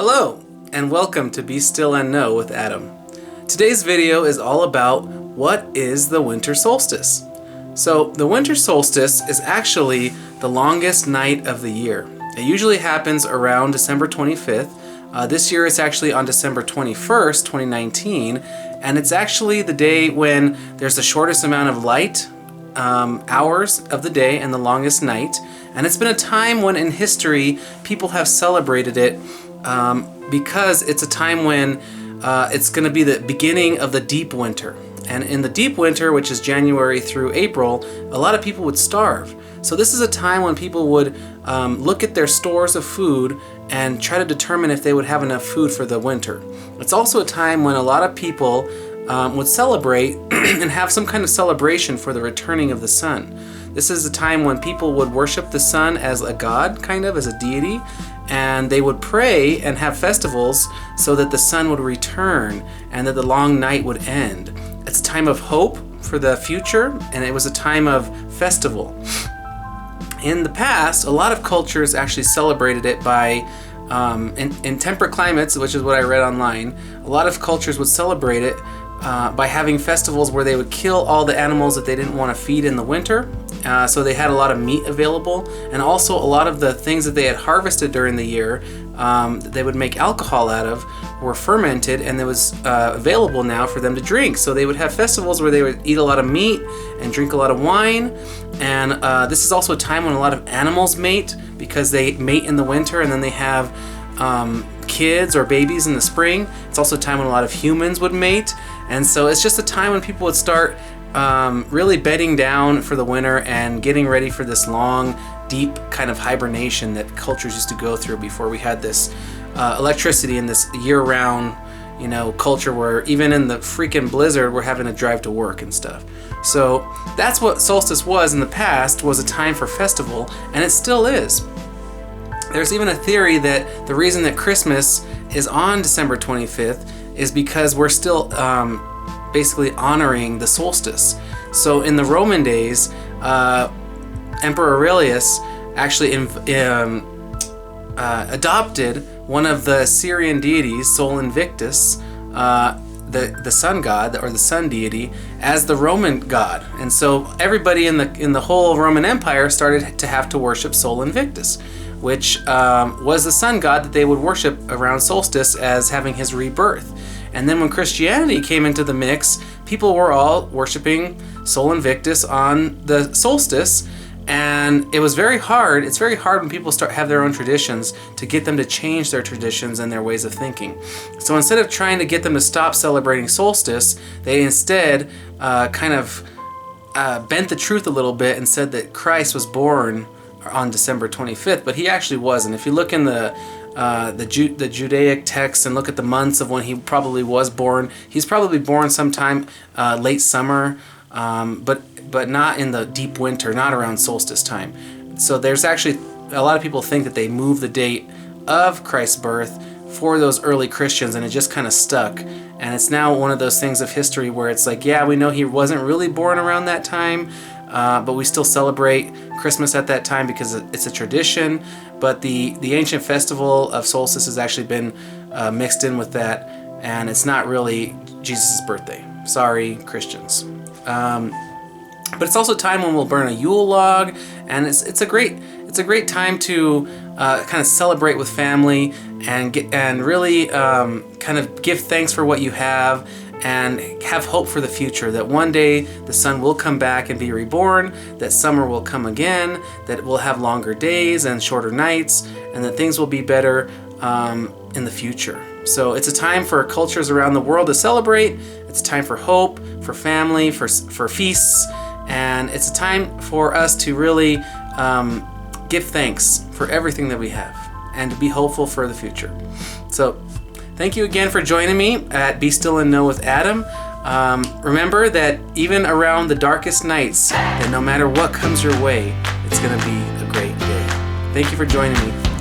Hello, and welcome to Be Still and Know with Adam. Today's video is all about what is the winter solstice. So the winter solstice is actually the longest night of the year. It usually happens around December 25th. This year it's actually on December 21st, 2019, and it's actually the day when there's the shortest amount of light hours of the day and the longest night. And it's been a time when in history people have celebrated it because it's a time when it's going to be the beginning of the deep winter. And in the deep winter, which is January through April, a lot of people would starve. So this is a time when people would look at their stores of food and try to determine if they would have enough food for the winter. It's also a time when a lot of people would celebrate and have some kind of celebration for the returning of the sun. This is a time when people would worship the sun as a god, kind of as a deity, and they would pray and have festivals so that the sun would return and that the long night would end. It's a time of hope for the future, and it was a time of festival. In the past, a lot of cultures actually celebrated it by, in temperate climates, which is what I read online, a lot of cultures would celebrate it by having festivals where they would kill all the animals that they didn't want to feed in the winter. So they had a lot of meat available, and also a lot of the things that they had harvested during the year that they would make alcohol out of were fermented, and it was available now for them to drink. So they would have festivals where they would eat a lot of meat and drink a lot of wine. And this is also a time when a lot of animals mate, because they mate in the winter and then they have kids or babies in the spring. It's also a time when a lot of humans would mate. And so it's just a time when people would start really bedding down for the winter and getting ready for this long, deep kind of hibernation that cultures used to go through before we had this electricity and this year-round, culture where even in the freaking blizzard we're having to drive to work and stuff. So that's what solstice was in the past, was a time for festival, and it still is. There's even a theory that the reason that Christmas is on December 25th is because we're still basically honoring the solstice. So in the Roman days, Emperor Aurelius actually adopted one of the Syrian deities, Sol Invictus, the sun god or the sun deity, as the Roman god. And so everybody in the whole Roman Empire started to have to worship Sol Invictus, which was the sun god that they would worship around solstice as having his rebirth. And then when Christianity came into the mix, people were all worshiping Sol Invictus on the solstice, and it was very hard. It's very hard when people have their own traditions to get them to change their traditions and their ways of thinking. So instead of trying to get them to stop celebrating solstice, they instead bent the truth a little bit and said that Christ was born on December 25th, but he actually wasn't. If you look in the Judaic texts and look at the months of when he probably was born, he's probably born sometime late summer, but not in the deep winter, not around solstice time. So there's actually a lot of people think that they moved the date of Christ's birth for those early Christians, and it just kind of stuck. And it's now one of those things of history where it's like, yeah, we know he wasn't really born around that time, but we still celebrate Christmas at that time because it's a tradition. But the ancient festival of solstice has actually been mixed in with that, and it's not really Jesus' birthday. Sorry, Christians. But it's also a time when we'll burn a Yule log, and it's a great time to kind of celebrate with family and really kind of give thanks for what you have, and have hope for the future, that one day the sun will come back and be reborn, that summer will come again, that we'll have longer days and shorter nights, and that things will be better in the future. So it's a time for cultures around the world to celebrate. It's a time for hope, for family, for feasts, and it's a time for us to really give thanks for everything that we have and to be hopeful for the future. So thank you again for joining me at Be Still and Know with Adam. Remember that even around the darkest nights, that no matter what comes your way, it's going to be a great day. Thank you for joining me.